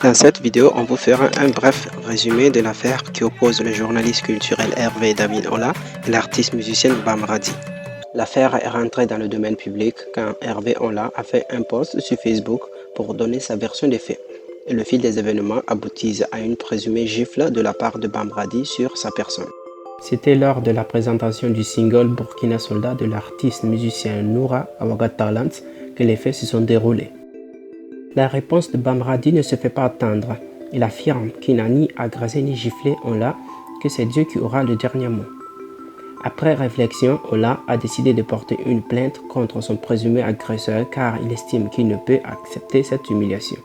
Dans cette vidéo, on vous fera un bref résumé de l'affaire qui oppose le journaliste culturel Hervé David Ola et l'artiste musicienne Bamradi. L'affaire est rentrée dans le domaine public quand Hervé Ola a fait un post sur Facebook pour donner sa version des faits. Et le fil des événements aboutit à une présumée gifle de la part de Bamradi sur sa personne. C'était lors de la présentation du single Burkina Soldat de l'artiste musicien Noura Awaga Talent que les faits se sont déroulés. La réponse de Bamradi ne se fait pas attendre. Il affirme qu'il n'a ni agressé ni giflé Ola, que c'est Dieu qui aura le dernier mot. Après réflexion, Ola a décidé de porter une plainte contre son présumé agresseur car il estime qu'il ne peut accepter cette humiliation.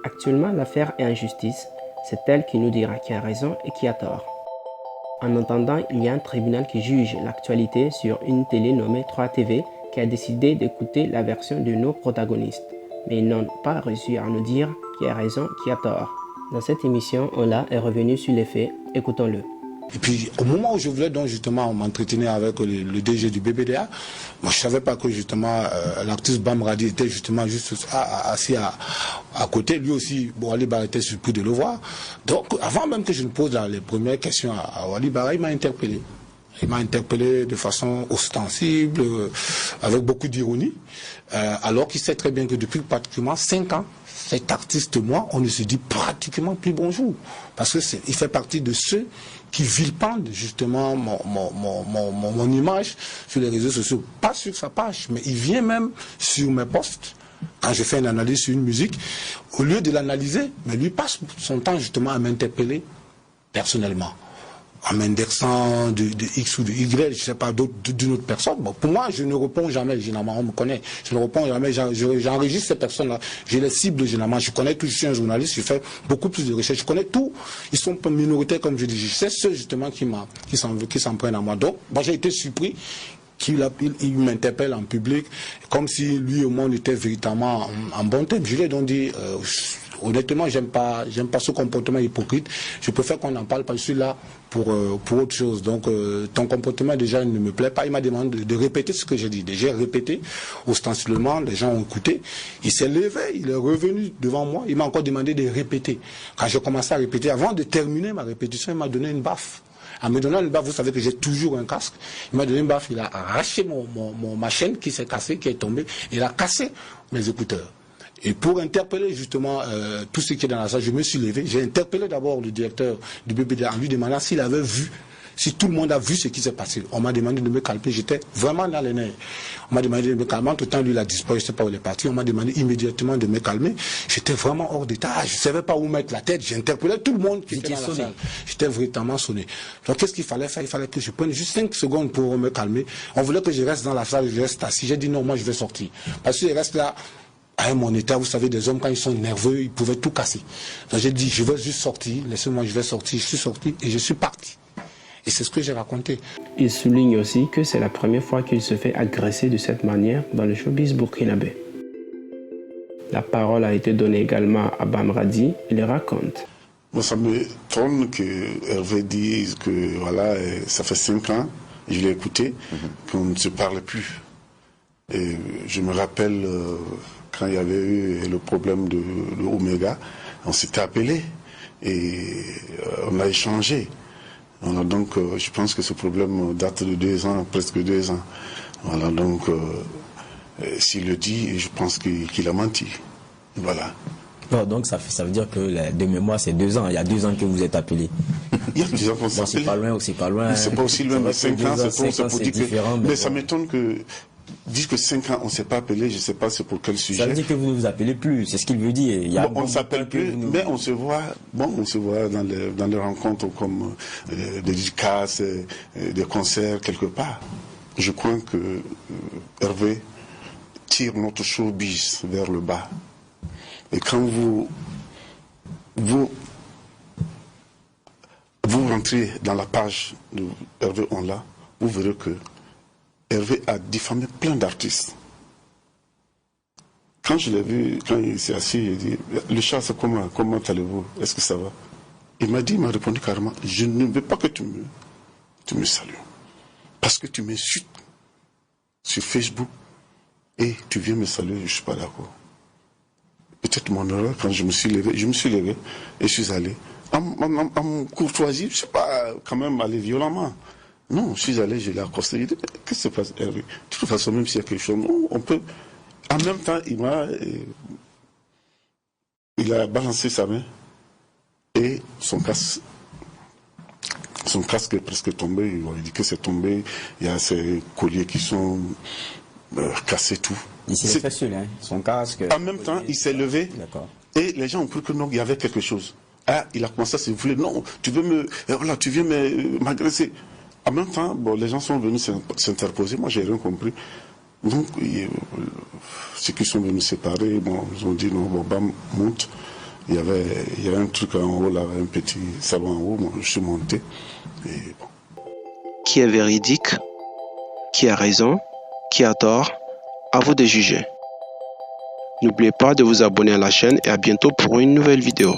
Actuellement, l'affaire est en justice. C'est elle qui nous dira qui a raison et qui a tort. En attendant, il y a un tribunal qui juge l'actualité sur une télé nommée 3TV qui a décidé d'écouter la version de nos protagonistes. Mais ils n'ont pas réussi à nous dire qui a raison, qui a tort. Dans cette émission, Ola est revenu sur les faits. Écoutons-le. Et puis, au moment où je voulais donc justement m'entretenir avec le DG du BBDA, moi je savais pas que justement l'artiste Bamradi était justement juste assis à côté. Lui aussi, bon, Ali Bar était surpris de le voir. Donc, avant même que je ne pose les premières questions à Ali Bar, il m'a interpellé. Il m'a interpellé de façon ostensible, avec beaucoup d'ironie, alors qu'il sait très bien que depuis pratiquement 5 ans, cet artiste et moi, on ne se dit pratiquement plus bonjour. Parce qu'il fait partie de ceux qui vilipendent justement mon image sur les réseaux sociaux. Pas sur sa page, mais il vient même sur mes posts. Quand je fais une analyse sur une musique, au lieu de l'analyser, mais lui passe son temps justement à m'interpeller personnellement. En m'indexant de X ou de Y, je ne sais pas, d'une autre personne. Bon, pour moi, je ne réponds jamais, généralement, on me connaît. Je ne réponds jamais, j'enregistre ces personnes-là. Je les cible généralement. Je connais tout, je suis un journaliste, je fais beaucoup plus de recherches. Je connais tout. Ils sont minoritaires, comme je dis. Je sais ceux, justement, qui s'en prennent à moi. Donc, moi, j'ai été surpris qu'il m'interpelle en public, comme si lui au monde était véritablement en bon terme. Je lui ai donc dit, honnêtement, j'aime pas ce comportement hypocrite. Je préfère qu'on en parle parce que je suis là pour autre chose. Donc, ton comportement déjà ne me plaît pas. Il m'a demandé de répéter ce que j'ai dit. J'ai répété ostensiblement, les gens ont écouté. Il s'est levé, il est revenu devant moi. Il m'a encore demandé de répéter. Quand j'ai commencé à répéter, avant de terminer ma répétition, il m'a donné une baffe. En me donnant une baffe, vous savez que j'ai toujours un casque. Il m'a donné une baffe, il a arraché ma chaîne qui s'est cassée, qui est tombée. Il a cassé mes écouteurs. Et pour interpeller justement tout ce qui est dans la salle, je me suis levé. J'ai interpellé d'abord le directeur du BBDA en lui demandant s'il avait vu, si tout le monde a vu ce qui s'est passé. On m'a demandé de me calmer. J'étais vraiment dans les nerfs. On m'a demandé de me calmer. Entre temps, lui, il a disparu. Je ne sais pas où il est parti. On m'a demandé immédiatement de me calmer. J'étais vraiment hors d'état. Je ne savais pas où mettre la tête. J'interpellais tout le monde qui était dans la salle. J'étais véritablement sonné. Donc, qu'est-ce qu'il fallait faire? Il fallait que je prenne juste 5 secondes pour me calmer. On voulait que je reste dans la salle. Je reste assis. J'ai dit non, moi, je vais sortir. Parce qu'il reste là. À mon état, vous savez, des hommes, quand ils sont nerveux, ils pouvaient tout casser. Donc j'ai dit, je vais juste sortir, laissez-moi, je vais sortir. Je suis sorti et je suis parti. Et c'est ce que j'ai raconté. Il souligne aussi que c'est la première fois qu'il se fait agresser de cette manière dans le showbiz burkinabé. La parole a été donnée également à Bamradi. Il le raconte. Bon, ça m'étonne que Hervé dise que voilà, ça fait 5 ans, je l'ai écouté, qu'on ne se parle plus. Et je me rappelle quand il y avait eu le problème de Omega, on s'était appelé et on a échangé. Donc je pense que ce problème date de 2 ans, presque 2 ans. Voilà, donc s'il le dit, je pense qu'il a menti. Voilà. Bon, donc ça veut dire que de mémoire c'est 2 ans. Il y a 2 ans que vous êtes appelé. Il y a 2 ans qu'on s'est appelé. C'est pas loin ou c'est pas loin. C'est pas aussi loin, mais 5 ans, c'est pour dire différent. Mais ça m'étonne que dire que 5 ans on ne s'est pas appelé, je ne sais pas c'est pour quel sujet. Ça veut dire que vous ne vous appelez plus, c'est ce qu'il veut dire. On ne s'appelle plus, mais on se voit. Bon, on se voit dans les rencontres comme des dédicaces, des concerts quelque part. Je crois que Hervé tire notre showbiz vers le bas. Et quand vous rentrez dans la page de Hervé Onla, vous verrez que Hervé a diffamé plein d'artistes. Quand je l'ai vu, quand il s'est assis, il dit, le chat, c'est comment allez-vous? Est-ce que ça va? Il m'a répondu carrément, je ne veux pas que tu me salues. Parce que tu m'insultes sur Facebook et tu viens me saluer, je ne suis pas d'accord. peut-être mon erreur, quand je me suis levé et je suis allé. En courtoisie, je ne sais pas quand même aller violemment. Non, je suis allé, je l'ai accosté. Il dit, qu'est-ce qui se passe, Hervé? De toute façon, même s'il y a quelque chose, non, on peut. En même temps, il a balancé sa main et son casque est presque tombé. Il dit que c'est tombé. Il y a ses colliers qui sont cassés, tout. Il s'est fait seul, hein, son casque. En même temps, il s'est levé. Et les gens ont cru que non, il y avait quelque chose. Ah, il a commencé à se vouloir. Non, tu viens m'agresser. En même temps, bon, les gens sont venus s'interposer. Moi, j'ai rien compris. Donc, ceux qui sont venus séparer, bon, ils ont dit non, bon, bam, monte. Il y avait un truc en haut, là, un petit salon en haut. Moi, je suis monté. Et bon. Qui est véridique? Qui a raison? Qui a tort? À vous de juger. N'oubliez pas de vous abonner à la chaîne et à bientôt pour une nouvelle vidéo.